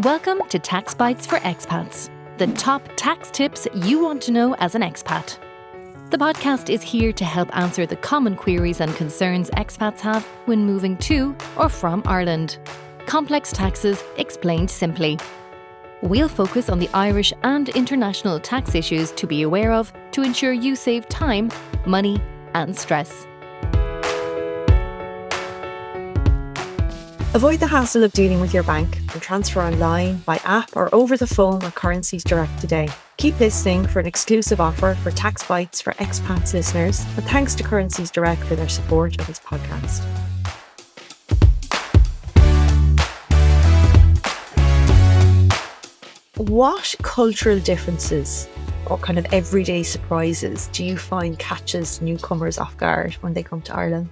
Welcome to Tax Bites for Expats, the top tax tips you want to know as an expat. The podcast is here to help answer the common queries and concerns expats have when moving to or from Ireland. Complex taxes explained simply. We'll focus on the Irish and international tax issues to be aware of to ensure you save time, money, and stress. Avoid the hassle of dealing with your bank and transfer online, by app or over the phone with Currencies Direct today. Keep listening for an exclusive offer for Tax Bites for Expats listeners, and thanks to Currencies Direct for their support of this podcast. What cultural differences or kind of everyday surprises do you find catches newcomers off guard when they come to Ireland?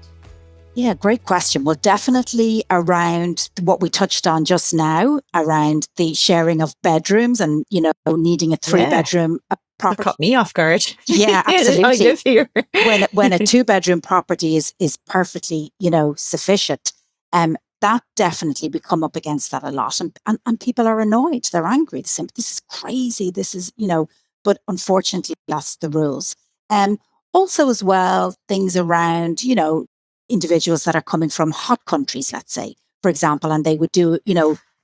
Yeah, great question. Well, definitely around what we touched on just now, around the sharing of bedrooms and, needing a three-bedroom property. That caught me off guard. Yeah, absolutely. I live here. when a two-bedroom property is perfectly, sufficient, that definitely we come up against that a lot. And people are annoyed. They're angry. They say, this is crazy. This is, but unfortunately, that's the rules. Also as well, things around, individuals that are coming from hot countries, let's say, for example, and they would do,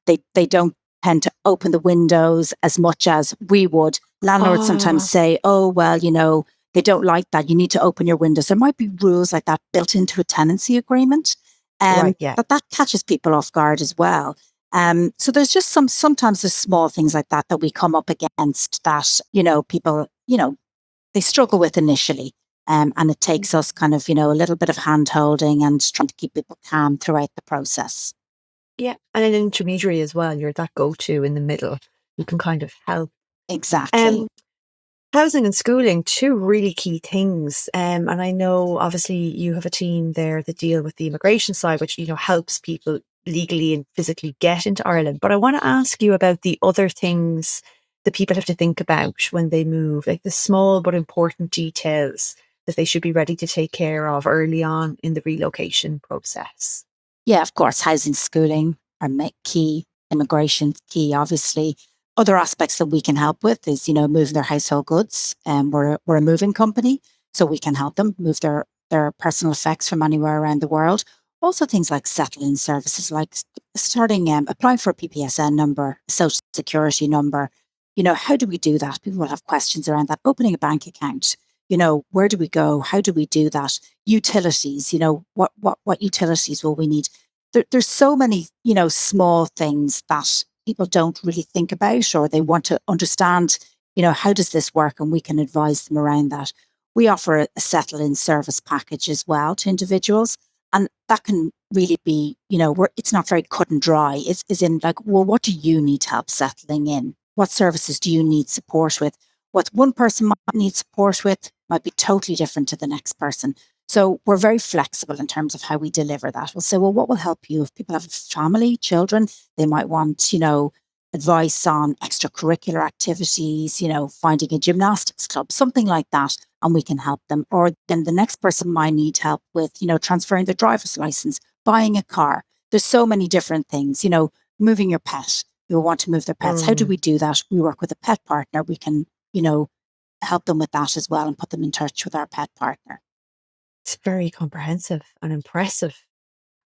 they don't tend to open the windows as much as we would. Landlords sometimes say, they don't like that. You need to open your windows. There might be rules like that built into a tenancy agreement. But that catches people off guard as well. So there's just sometimes there's small things like that we come up against that, people, they struggle with initially. And it takes us kind of, a little bit of hand holding and trying to keep people calm throughout the process. Yeah. And an intermediary as well. You're that go-to in the middle. You can kind of help. Exactly. Housing and schooling, two really key things. And I know obviously you have a team there that deal with the immigration side, which, helps people legally and physically get into Ireland. But I want to ask you about the other things that people have to think about when they move, like the small but important details that they should be ready to take care of early on in the relocation process. Yeah, of course, housing, schooling are key, immigration key, obviously. Other aspects that we can help with is, moving their household goods. We're a moving company, so we can help them move their personal effects from anywhere around the world. Also things like settling services, like applying for a PPSN number, a social security number. How do we do that? People will have questions around that. Opening a bank account. Where do we go? How do we do that? Utilities, what utilities will we need? There's so many, small things that people don't really think about, or they want to understand, how does this work? And we can advise them around that. We offer a settle-in service package as well to individuals. And that can really be, it's not very cut and dry. It's in like, well, what do you need help settling in? What services do you need support with? What one person might need support with might be totally different to the next person. So we're very flexible in terms of how we deliver that. We'll say, well, what will help you? If people have family, children, they might want, advice on extracurricular activities, finding a gymnastics club, something like that, and we can help them. Or then the next person might need help with, transferring their driver's license, buying a car. There's so many different things, moving your pet. You want to move their pets. How do we do that? We work with a pet partner. We can, help them with that as well and put them in touch with our pet partner. It's very comprehensive and impressive.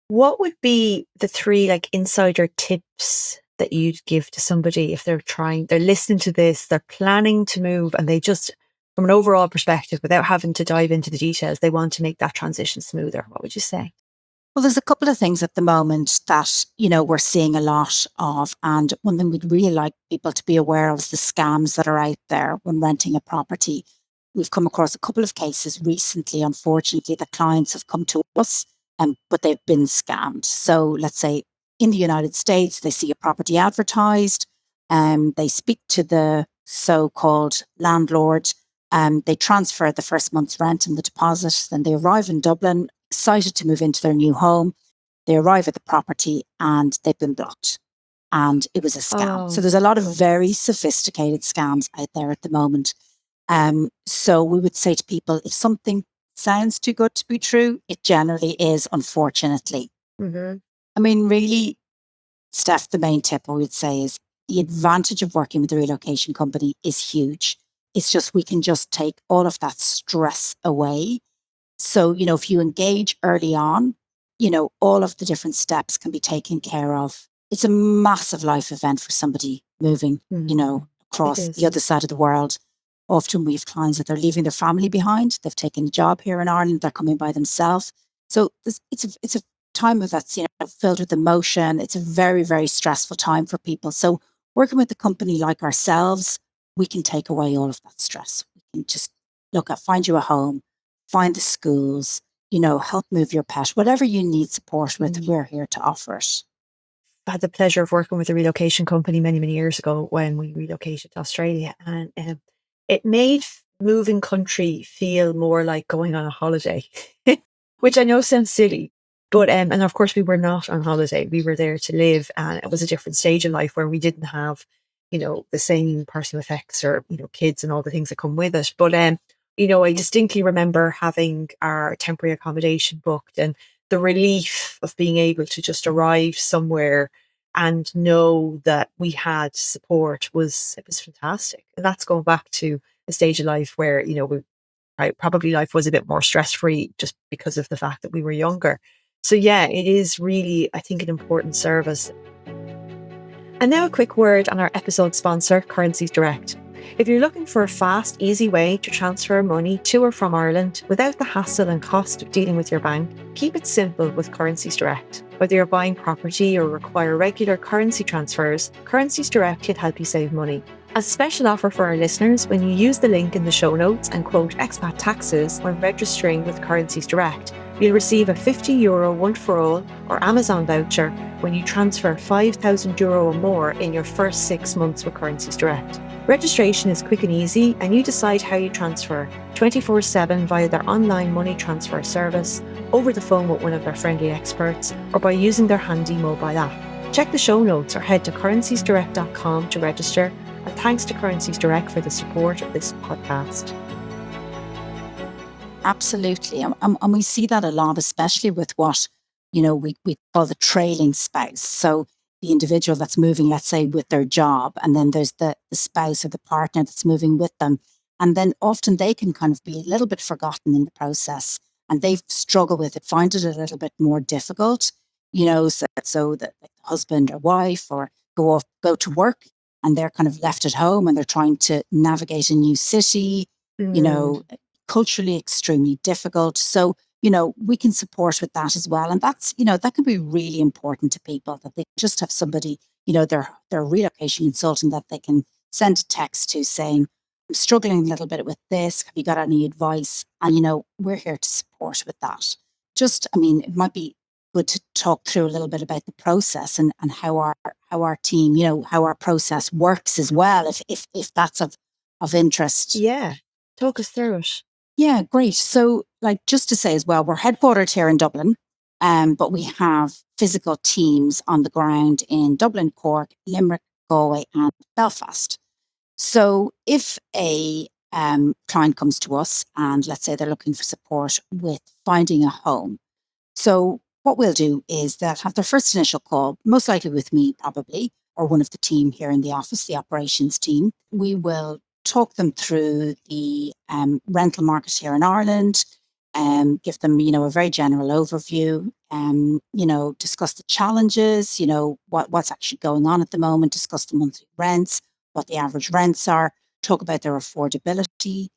What would be the three insider tips that you'd give to somebody if they're listening to this, they're planning to move, and they just, from an overall perspective, without having to dive into the details, they want to make that transition smoother? What would you say? Well, there's a couple of things at the moment that, we're seeing a lot of. And one thing we'd really like people to be aware of is the scams that are out there when renting a property. We've come across a couple of cases recently, unfortunately, that clients have come to us, but they've been scammed. So let's say in the United States, they see a property advertised, they speak to the so-called landlord, they transfer the first month's rent and the deposit, then they arrive in Dublin, excited to move into their new home. They arrive at the property and they've been blocked. And it was a scam. So there's a lot of very sophisticated scams out there at the moment. So we would say to people, if something sounds too good to be true, it generally is, unfortunately. Mm-hmm. I mean, really, Steph, the main tip I would say is the advantage of working with a relocation company is huge. It's just we can just take all of that stress away. So, if you engage early on, all of the different steps can be taken care of. It's a massive life event for somebody moving, across the other side of the world. Often we have clients that they're leaving their family behind. They've taken a job here in Ireland. They're coming by themselves. So it's a time of that's filled with emotion. It's a very, very stressful time for people. So working with a company like ourselves, we can take away all of that stress. We can just find you a home, find the schools, help move your pet, whatever you need support with, we're here to offer it. I had the pleasure of working with a relocation company many, many years ago when we relocated to Australia, and it made moving country feel more like going on a holiday, which I know sounds silly, but and of course we were not on holiday. We were there to live, and it was a different stage in life where we didn't have, the same personal effects or kids and all the things that come with it. But I distinctly remember having our temporary accommodation booked, and the relief of being able to just arrive somewhere and know that we had support it was fantastic. And that's going back to a stage of life where, probably life was a bit more stress-free just because of the fact that we were younger. So yeah, it is really, I think, an important service. And now a quick word on our episode sponsor, Currencies Direct. If you're looking for a fast, easy way to transfer money to or from Ireland without the hassle and cost of dealing with your bank, keep it simple with Currencies Direct. Whether you're buying property or require regular currency transfers, Currencies Direct can help you save money. As a special offer for our listeners, when you use the link in the show notes and quote expat taxes when registering with Currencies Direct, you'll receive a €50 one-for-all or Amazon voucher when you transfer €5,000 or more in your first 6 months with Currencies Direct. Registration is quick and easy, and you decide how you transfer 24/7 via their online money transfer service, over the phone with one of their friendly experts, or by using their handy mobile app. Check the show notes or head to currenciesdirect.com to register, and thanks to Currencies Direct for the support of this podcast. Absolutely. And we see that a lot, especially with what, we call the trailing spouse. So the individual that's moving, let's say, with their job, and then there's the spouse or the partner that's moving with them. And then often they can kind of be a little bit forgotten in the process, and they struggle with it, find it a little bit more difficult, so that the husband or wife or go to work and they're kind of left at home and they're trying to navigate a new city, culturally extremely difficult. So, we can support with that as well. And that's, that can be really important to people, that they just have somebody, their relocation consultant that they can send a text to saying, I'm struggling a little bit with this. Have you got any advice? And, we're here to support with that. It might be good to talk through a little bit about the process and how our team, how our process works as well, if that's of interest. Yeah. Talk us through it. Yeah, great. So just to say as well, we're headquartered here in Dublin, but we have physical teams on the ground in Dublin, Cork, Limerick, Galway and Belfast. So if a client comes to us and let's say they're looking for support with finding a home. So what we'll do is they'll have their first initial call, most likely with me probably, or one of the team here in the office, the operations team. We will talk them through the rental market here in Ireland, give them, a very general overview, discuss the challenges, what's actually going on at the moment, discuss the monthly rents, what the average rents are, talk about their affordability,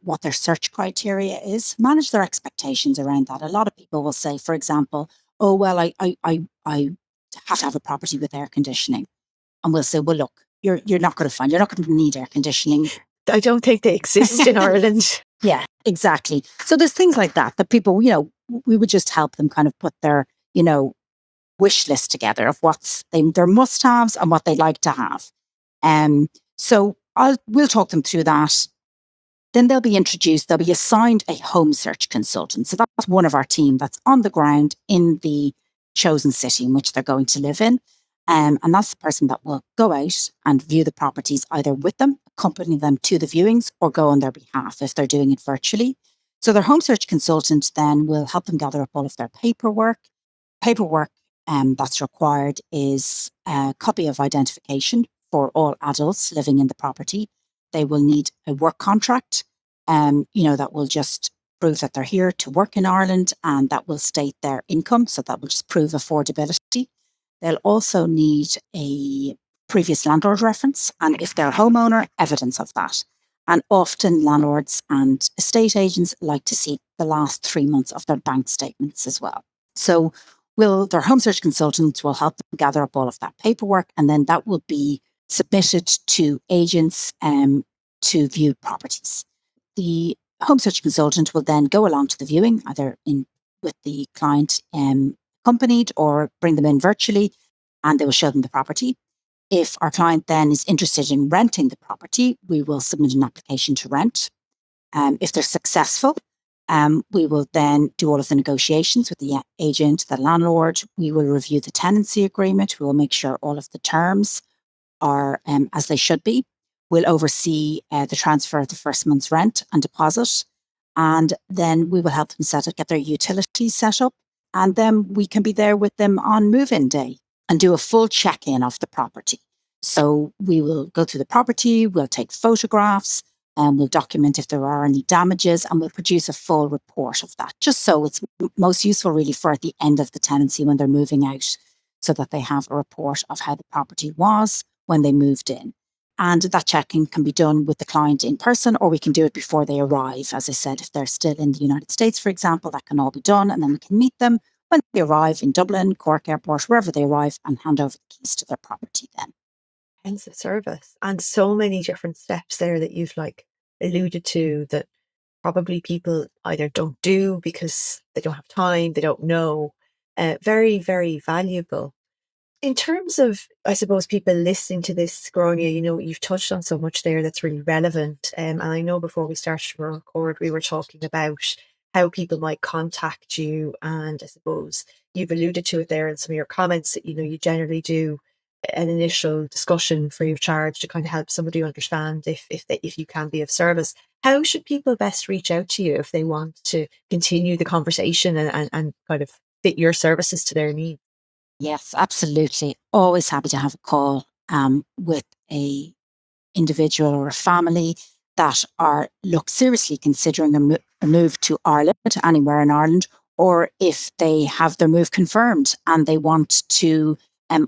what their search criteria is, manage their expectations around that. A lot of people will say, for example, oh, well, I have to have a property with air conditioning. And we'll say, well, look, you're not going to need air conditioning. I don't think they exist in Ireland. Yeah, exactly. So there's things like that people, we would just help them kind of put their, wish list together of what's their must-haves and what they'd like to have. So we'll talk them through that. Then they'll be assigned a home search consultant. So that's one of our team that's on the ground in the chosen city in which they're going to live in. And that's the person that will go out and view the properties either with them, accompany them to the viewings, or go on their behalf if they're doing it virtually. So their home search consultant then will help them gather up all of their paperwork. Paperwork that's required is a copy of identification for all adults living in the property. They will need a work contract, that will just prove that they're here to work in Ireland, and that will state their income. So that will just prove affordability. They'll also need a previous landlord reference, and if they're a homeowner, evidence of that. And often landlords and estate agents like to see the last 3 months of their bank statements as well. So their home search consultants will help them gather up all of that paperwork, and then that will be submitted to agents to view properties. The home search consultant will then go along to the viewing, either with the client accompanied or bring them in virtually, and they will show them the property. If our client then is interested in renting the property, we will submit an application to rent. If they're successful, we will then do all of the negotiations with the agent, the landlord. We will review the tenancy agreement. We will make sure all of the terms are as they should be. We'll oversee the transfer of the first month's rent and deposit. And then we will help them get their utilities set up. And then we can be there with them on move-in day and do a full check-in of the property. So we will go through the property, we'll take photographs, and we'll document if there are any damages, and we'll produce a full report of that, just so it's most useful really for at the end of the tenancy when they're moving out, so that they have a report of how the property was when they moved in. And that checking can be done with the client in person, or we can do it before they arrive. As I said, if they're still in the United States, for example, that can all be done, and then we can meet them when they arrive in Dublin, Cork Airport, wherever they arrive, and hand over the keys to their property then. Hence the service. And so many different steps there that you've alluded to that probably people either don't do because they don't have time, they don't know. Very, very valuable. In terms of, I suppose, people listening to this, Gráinne, you've touched on so much there that's really relevant. And I know before we started to record, we were talking about how people might contact you. And I suppose you've alluded to it there in some of your comments that, you generally do an initial discussion free of charge to kind of help somebody understand if you can be of service. How should people best reach out to you if they want to continue the conversation and kind of fit your services to their needs? Yes, absolutely. Always happy to have a call with a individual or a family that are seriously considering a move to Ireland, to anywhere in Ireland, or if they have their move confirmed and they want to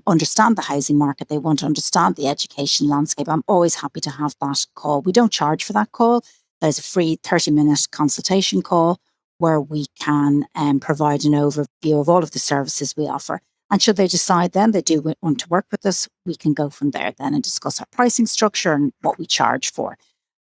understand the housing market, they want to understand the education landscape. I'm always happy to have that call. We don't charge for that call. There's a free 30-minute consultation call where we can provide an overview of all of the services we offer. And should they decide then they do want to work with us, we can go from there then and discuss our pricing structure and what we charge for.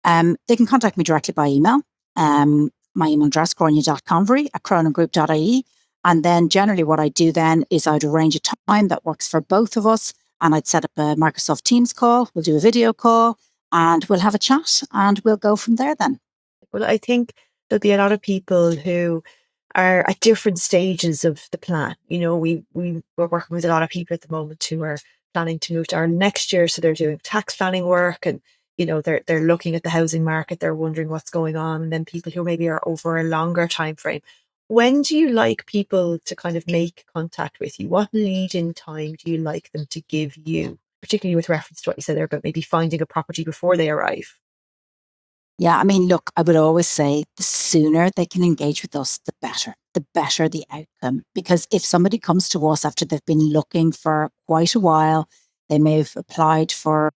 They can contact me directly by email. My email address, Gráinne.Convery@croningroup.ie. And then generally what I do then is I'd arrange a time that works for both of us, and I'd set up a Microsoft Teams call. We'll do a video call and we'll have a chat and we'll go from there then. Well, I think there'll be a lot of people who are at different stages of the plan. We're working with a lot of people at the moment who are planning to move to Ireland next year. So they're doing tax planning work and, they're looking at the housing market. They're wondering what's going on. And then people who maybe are over a longer time frame. When do you like people to kind of make contact with you? What lead-in time do you like them to give you, particularly with reference to what you said there about maybe finding a property before they arrive? Yeah, I mean, look, I would always say the sooner they can engage with us, the better the outcome. Because if somebody comes to us after they've been looking for quite a while, they may have applied for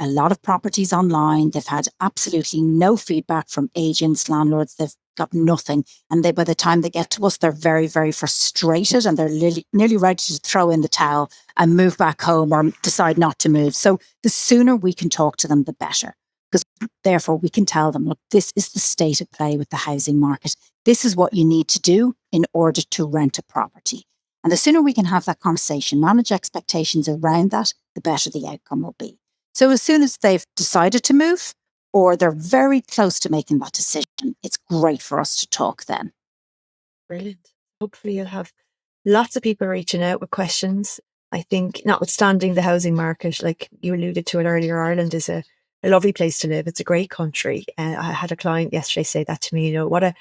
a lot of properties online. They've had absolutely no feedback from agents, landlords. They've got nothing. And by the time they get to us, they're very, very frustrated and they're nearly ready to throw in the towel and move back home or decide not to move. So the sooner we can talk to them, the better. Because therefore we can tell them, look, this is the state of play with the housing market. This is what you need to do in order to rent a property. And the sooner we can have that conversation, manage expectations around that, the better the outcome will be. So as soon as they've decided to move or they're very close to making that decision, it's great for us to talk then. Brilliant. Hopefully you'll have lots of people reaching out with questions. I think notwithstanding the housing market, like you alluded to it earlier, Ireland is a lovely place to live. It's a great country. I had a client yesterday say that to me, what a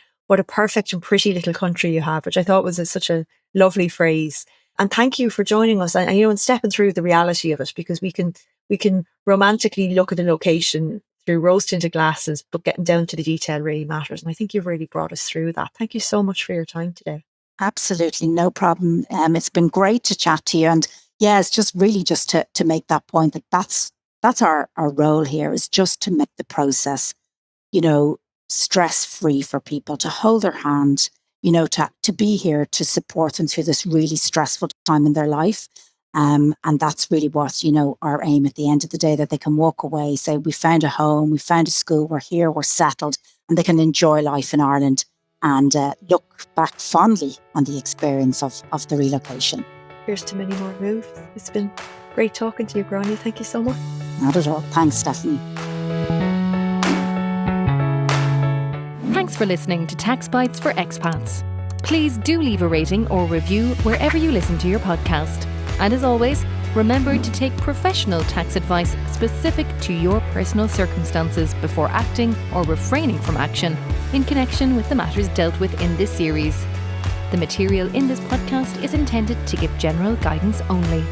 perfect and pretty little country you have, which I thought was such a lovely phrase. And thank you for joining us and stepping through the reality of it, because we can romantically look at a location through rose-tinted glasses, but getting down to the detail really matters. And I think you've really brought us through that. Thank you so much for your time today. Absolutely, no problem. It's been great to chat to you. And yeah, it's just really just to make that point that that's our role here, is just to make the process, stress-free for people, to hold their hand, to be here to support them through this really stressful time in their life. And that's really what, our aim at the end of the day, that they can walk away, say, we found a home, we found a school, we're here, we're settled, and they can enjoy life in Ireland and look back fondly on the experience of the relocation. Here's to many more moves. It's been great talking to you, Grainne. Thank you so much. Not at all. Thanks, Stephanie. Thanks for listening to Tax Bites for Expats. Please do leave a rating or review wherever you listen to your podcast. And as always, remember to take professional tax advice specific to your personal circumstances before acting or refraining from action in connection with the matters dealt with in this series. The material in this podcast is intended to give general guidance only.